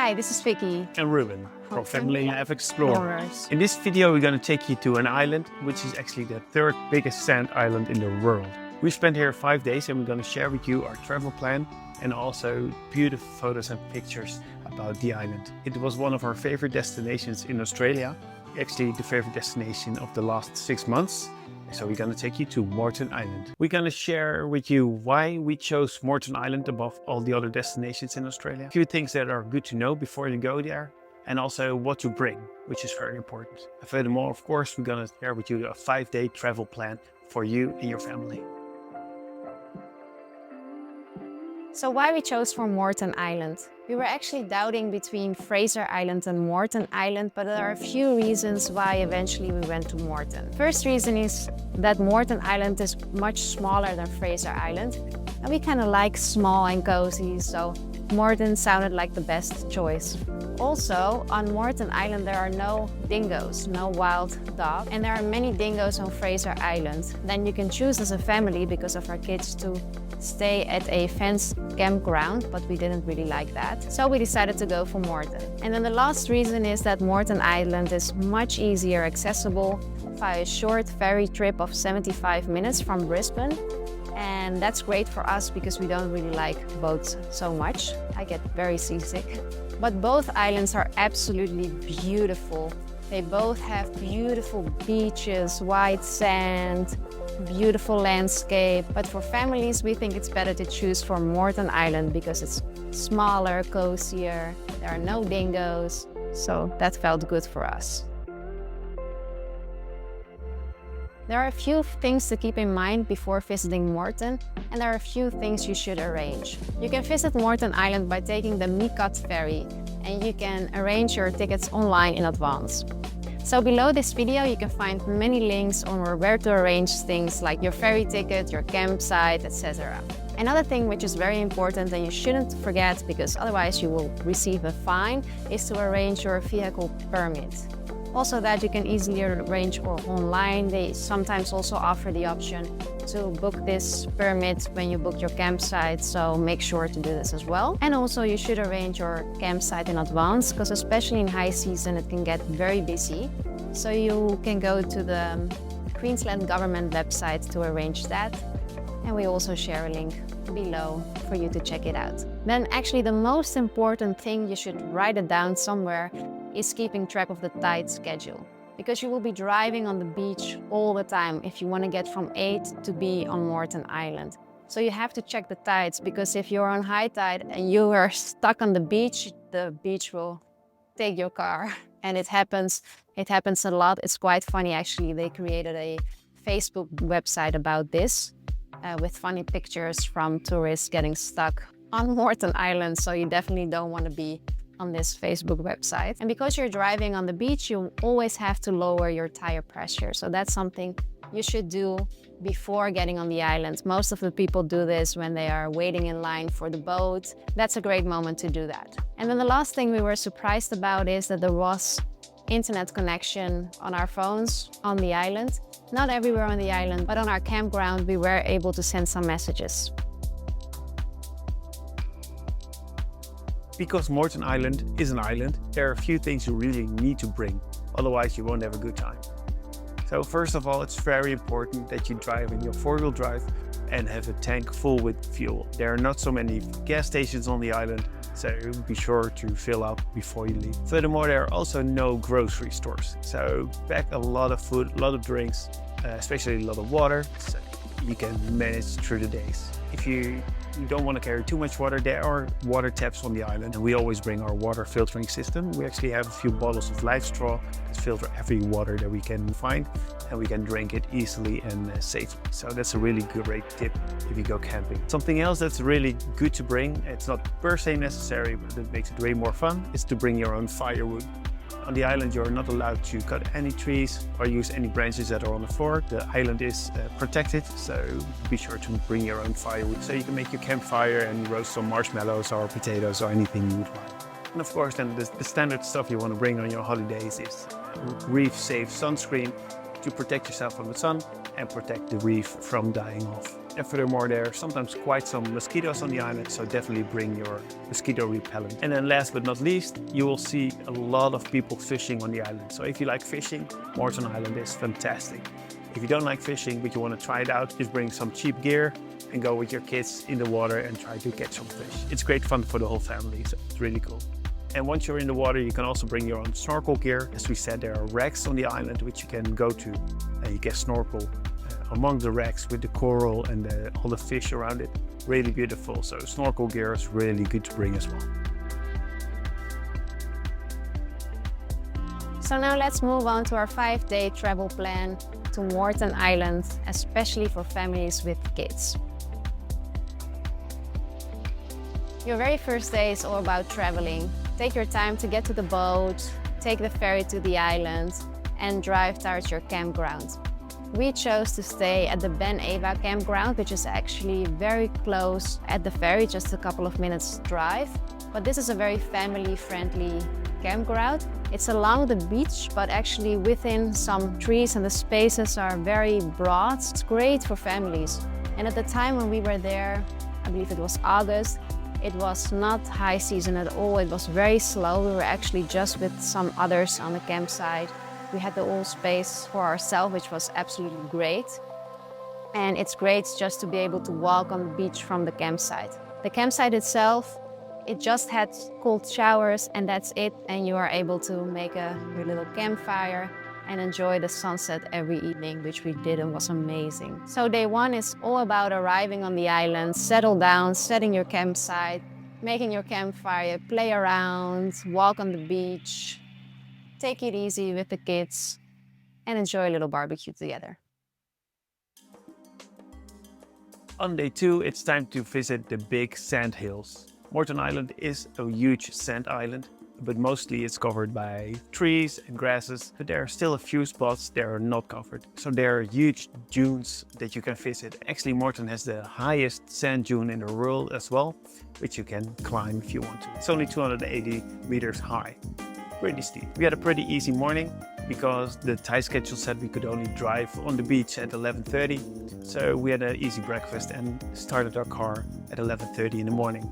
Hi, this is Vicky. And Ruben from Family Have Explorers. Explorers. In this video we're going to take you to an island which is actually the third biggest sand island in the world. We spent here 5 days and we're going to share with you our travel plan and also beautiful photos and pictures about the island. It was one of our favorite destinations in Australia, actually the favorite destination of the last 6 months. So we're going to take you to Moreton Island. We're going to share with you why we chose Moreton Island above all the other destinations in Australia. A few things that are good to know before you go there, and also what to bring, which is very important. And furthermore, of course, we're going to share with you a 5-day travel plan for you and your family. So why we chose for Moreton Island? We were actually doubting between Fraser Island and Moreton Island, but there are a few reasons why eventually we went to Moreton. First reason is that Moreton Island is much smaller than Fraser Island, and we kind of like small and cozy, so Moreton sounded like the best choice. Also, on Moreton Island there are no dingoes, no wild dogs, and there are many dingoes on Fraser Island. Then you can choose as a family, because of our kids, to stay at a fenced campground, but we didn't really like that. So we decided to go for Moreton. And then the last reason is that Moreton Island is much easier accessible via a short ferry trip of 75 minutes from Brisbane. And that's great for us because we don't really like boats so much. I get very seasick. But both islands are absolutely beautiful. They both have beautiful beaches, white sand, beautiful landscape. But for families, we think it's better to choose for Moreton Island because it's smaller, cozier, there are no dingoes. So that felt good for us. There are a few things to keep in mind before visiting Moreton, and there are a few things you should arrange. You can visit Moreton Island by taking the MICAT ferry, and you can arrange your tickets online in advance. So below this video you can find many links on where to arrange things like your ferry ticket, your campsite, etc. Another thing which is very important and you shouldn't forget, because otherwise you will receive a fine, is to arrange your vehicle permit. Also, that you can easily arrange online. They sometimes also offer the option to book this permit when you book your campsite, so make sure to do this as well. And also you should arrange your campsite in advance, because especially in high season it can get very busy. So you can go to the Queensland government website to arrange that. And we also share a link below for you to check it out. Then actually the most important thing, you should write it down somewhere, is keeping track of the tide schedule. Because you will be driving on the beach all the time if you want to get from A to B on Moreton Island. So you have to check the tides, because if you're on high tide and you are stuck on the beach will take your car. And it happens a lot. It's quite funny actually. They created a Facebook website about this with funny pictures from tourists getting stuck on Moreton Island. So you definitely don't want to be on this Facebook website. And because you're driving on the beach, you always have to lower your tire pressure. So that's something you should do before getting on the island. Most of the people do this when they are waiting in line for the boat. That's a great moment to do that. And then the last thing we were surprised about is that there was internet connection on our phones on the island. Not everywhere on the island, but on our campground we were able to send some messages. Because Moreton Island is an island, there are a few things you really need to bring, otherwise you won't have a good time. So first of all, it's very important that you drive in your 4-wheel drive and have a tank full with fuel. There are not so many gas stations on the island, so be sure to fill up before you leave. Furthermore, there are also no grocery stores, so pack a lot of food, a lot of drinks, especially a lot of water, so you can manage through the days. If you don't want to carry too much water, there are water taps on the island, and we always bring our water filtering system. We actually have a few bottles of live straw that filter every water that we can find, and we can drink it easily and safely. So that's a really great tip if you go camping. Something else that's really good to bring, it's not per se necessary, but it makes it way more fun, is to bring your own firewood. On the island, you're not allowed to cut any trees or use any branches that are on the floor. The island is protected, so be sure to bring your own firewood so you can make your campfire and roast some marshmallows or potatoes or anything you would like. And of course, then the standard stuff you want to bring on your holidays is reef-safe sunscreen to protect yourself from the sun and protect the reef from dying off. And furthermore, there are sometimes quite some mosquitoes on the island, so definitely bring your mosquito repellent. And then last but not least, you will see a lot of people fishing on the island. So if you like fishing, Moreton Island is fantastic. If you don't like fishing, but you want to try it out, just bring some cheap gear and go with your kids in the water and try to catch some fish. It's great fun for the whole family, so it's really cool. And once you're in the water, you can also bring your own snorkel gear. As we said, there are wrecks on the island which you can go to and you can snorkel among the wrecks with the coral and all the fish around it. Really beautiful, so snorkel gear is really good to bring as well. So now let's move on to our 5-day travel plan to Moreton Island, especially for families with kids. Your very first day is all about traveling. Take your time to get to the boat, take the ferry to the island, and drive towards your campground. We chose to stay at the Ben Eva campground, which is actually very close at the ferry, just a couple of minutes drive. But this is a very family-friendly campground. It's along the beach, but actually within some trees, and the spaces are very broad. It's great for families. And at the time when we were there, I believe it was August, it was not high season at all. It was very slow. We were actually just with some others on the campsite. We had the whole space for ourselves, which was absolutely great. And it's great just to be able to walk on the beach from the campsite. The campsite itself, it just had cold showers and that's it. And you are able to make your little campfire and enjoy the sunset every evening, which we did and was amazing. So day one is all about arriving on the island, settle down, setting your campsite, making your campfire, play around, walk on the beach, take it easy with the kids, and enjoy a little barbecue together. On day 2, it's time to visit the big sandhills. Moreton Island is a huge sand island, but mostly it's covered by trees and grasses. But there are still a few spots that are not covered. So there are huge dunes that you can visit. Actually, Moreton has the highest sand dune in the world as well, which you can climb if you want to. It's only 280 meters high. Pretty steep. We had a pretty easy morning because the Thai schedule said we could only drive on the beach at 11:30. So we had an easy breakfast and started our car at 11:30 in the morning.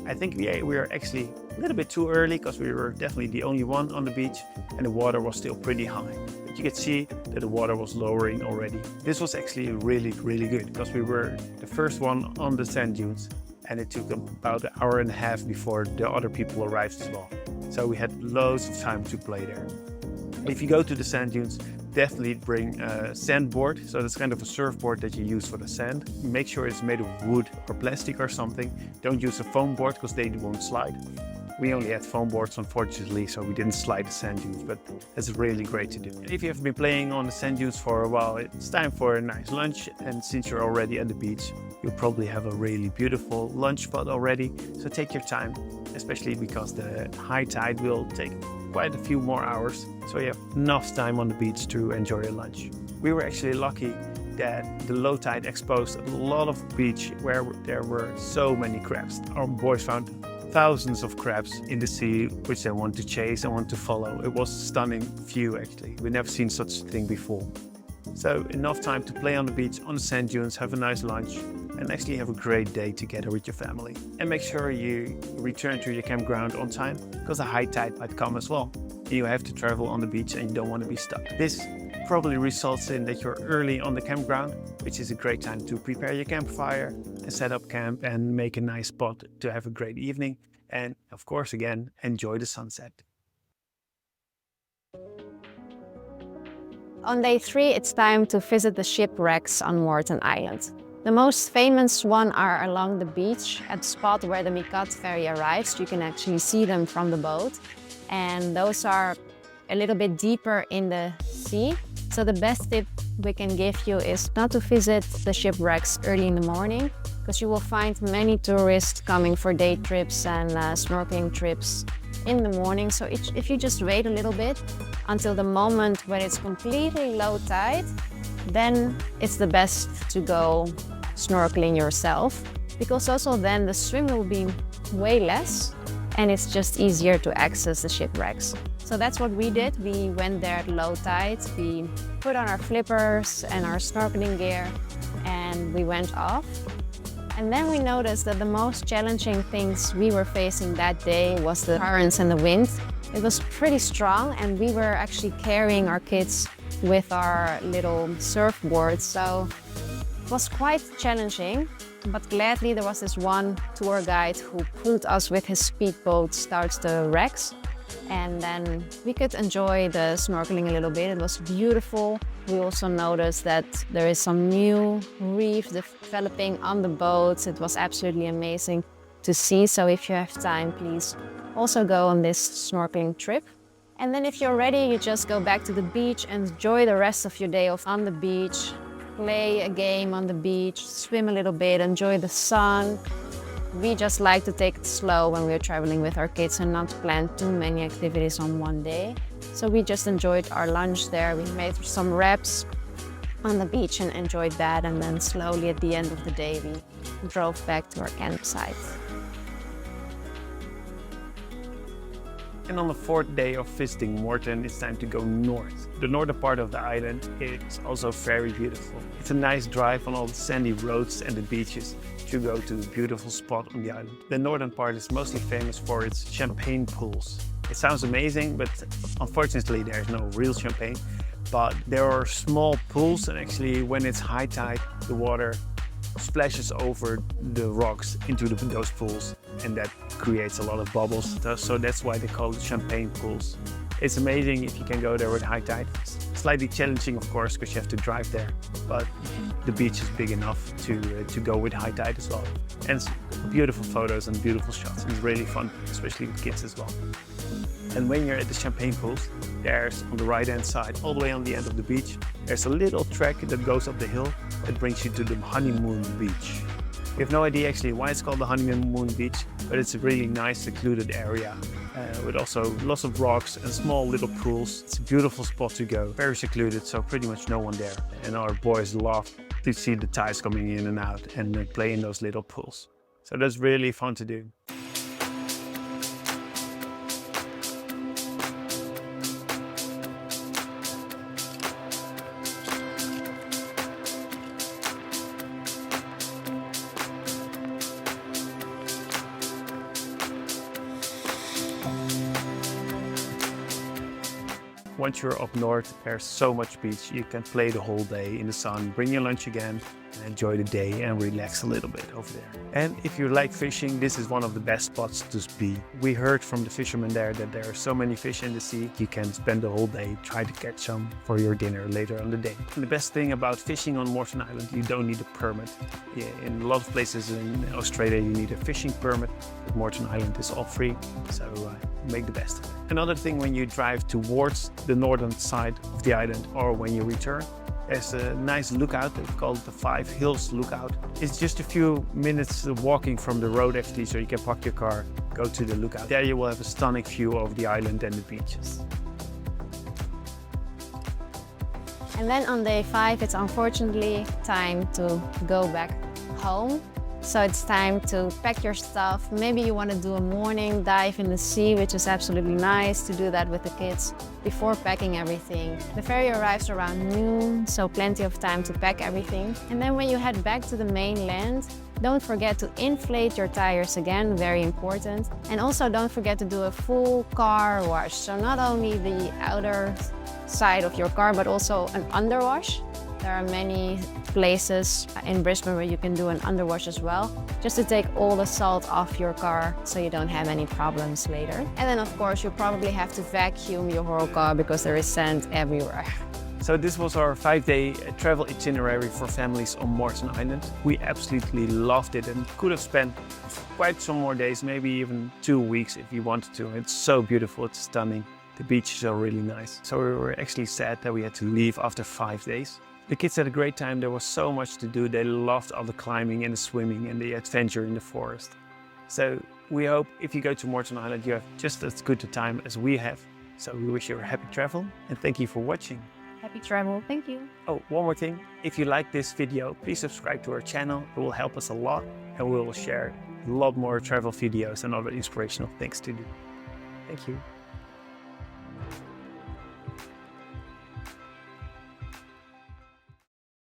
I think we were actually a little bit too early because we were definitely the only one on the beach and the water was still pretty high. But you could see that the water was lowering already. This was actually really, really good because we were the first one on the sand dunes and it took about an hour and a half before the other people arrived as well. So we had loads of time to play there. If you go to the sand dunes, definitely bring a sandboard. So that's kind of a surfboard that you use for the sand. Make sure it's made of wood or plastic or something. Don't use a foam board because they won't slide. We only had foam boards, unfortunately, so we didn't slide the sand dunes, but it's really great to do. If you have been playing on the sand dunes for a while, it's time for a nice lunch. And since you're already at the beach, you'll probably have a really beautiful lunch spot already. So take your time, especially because the high tide will take quite a few more hours. So you have enough time on the beach to enjoy your lunch. We were actually lucky that the low tide exposed a lot of beach where there were so many crabs. Our boys found thousands of crabs in the sea, which they want to chase and want to follow. It was a stunning view actually. We've never seen such a thing before. So enough time to play on the beach, on the sand dunes, have a nice lunch, and actually have a great day together with your family. And make sure you return to your campground on time, because a high tide might come as well. You have to travel on the beach and you don't want to be stuck. This probably results in that you're early on the campground, which is a great time to prepare your campfire and set up camp and make a nice spot to have a great evening. And of course, again, enjoy the sunset. On day 3, it's time to visit the shipwrecks on Moreton Island. The most famous one are along the beach at the spot where the MICAT ferry arrives. You can actually see them from the boat. And those are a little bit deeper in the sea. So the best tip we can give you is not to visit the shipwrecks early in the morning, because you will find many tourists coming for day trips and snorkeling trips in the morning. So if you just wait a little bit until the moment when it's completely low tide, then it's the best to go snorkeling yourself, because also then the swim will be way less and it's just easier to access the shipwrecks. So that's what we did. We went there at low tide. We put on our flippers and our snorkeling gear and we went off. And then we noticed that the most challenging things we were facing that day was the currents and the wind. It was pretty strong, and we were actually carrying our kids with our little surfboards, so it was quite challenging. But gladly there was this one tour guide who pulled us with his speedboat towards the wrecks, and then we could enjoy the snorkeling a little bit. It was beautiful. We also noticed that there is some new reefs developing on the boats. It was absolutely amazing to see. So if you have time, please also go on this snorkeling trip. And then if you're ready, you just go back to the beach and enjoy the rest of your day off on the beach. Play a game on the beach, swim a little bit, enjoy the sun. We just like to take it slow when we're traveling with our kids and not plan too many activities on one day. So we just enjoyed our lunch there. We made some wraps on the beach and enjoyed that. And then slowly at the end of the day, we drove back to our campsite. And on the fourth day of visiting Moreton, it's time to go north. The northern part of the island is also very beautiful. It's a nice drive on all the sandy roads and the beaches to go to the beautiful spot on the island. The northern part is mostly famous for its champagne pools. It sounds amazing, but unfortunately there's no real champagne. But there are small pools, and actually when it's high tide, the water splashes over the rocks into those pools, and that creates a lot of bubbles. So that's why they call it champagne pools. It's amazing if you can go there with high tide. It's slightly challenging, of course, because you have to drive there, but the beach is big enough to go with high tide as well. And it's beautiful photos and beautiful shots. It's really fun, especially with kids as well. And when you're at the champagne pools, there's on the right hand side, all the way on the end of the beach, there's a little track that goes up the hill that brings you to the Honeymoon beach. We have no idea actually why it's called the Honeymoon beach, but it's a really nice secluded area with also lots of rocks and small little pools. It's a beautiful spot to go, very secluded, so pretty much no one there. And our boys love to see the tides coming in and out and play in those little pools. So that's really fun to do. Once you're up north, there's so much beach. You can play the whole day in the sun, bring your lunch again, and enjoy the day and relax a little bit over there. And if you like fishing, this is one of the best spots to be. We heard from the fishermen there that there are so many fish in the sea. You can spend the whole day trying to catch some for your dinner later on the day. And the best thing about fishing on Moreton Island, you don't need a permit. Yeah, in a lot of places in Australia, you need a fishing permit. But Moreton Island is all free, so make the best of it. Another thing, when you drive towards the northern side of the island or when you return, there's a nice lookout called the 5 Hills Lookout. It's just a few minutes walking from the road actually, so you can park your car, go to the lookout. There you will have a stunning view of the island and the beaches. And then on day 5, it's unfortunately time to go back home. So it's time to pack your stuff. Maybe you want to do a morning dive in the sea, which is absolutely nice to do that with the kids before packing everything. The ferry arrives around noon, so plenty of time to pack everything. And then when you head back to the mainland, don't forget to inflate your tires again, very important. And also don't forget to do a full car wash. So not only the outer side of your car, but also an underwash. There are many places in Brisbane where you can do an underwash as well, just to take all the salt off your car so you don't have any problems later. And then of course you probably have to vacuum your whole car because there is sand everywhere. So this was our 5-day travel itinerary for families on Moreton Island. We absolutely loved it and could have spent quite some more days, maybe even 2 weeks if you wanted to. It's so beautiful, it's stunning. The beaches are really nice. So we were actually sad that we had to leave after 5 days. The kids had a great time. There was so much to do. They loved all the climbing and the swimming and the adventure in the forest. So we hope if you go to Moreton Island, you have just as good a time as we have. So we wish you a happy travel and thank you for watching. Happy travel, thank you. Oh, one more thing. If you like this video, please subscribe to our channel. It will help us a lot, and we will share a lot more travel videos and other inspirational things to do. Thank you.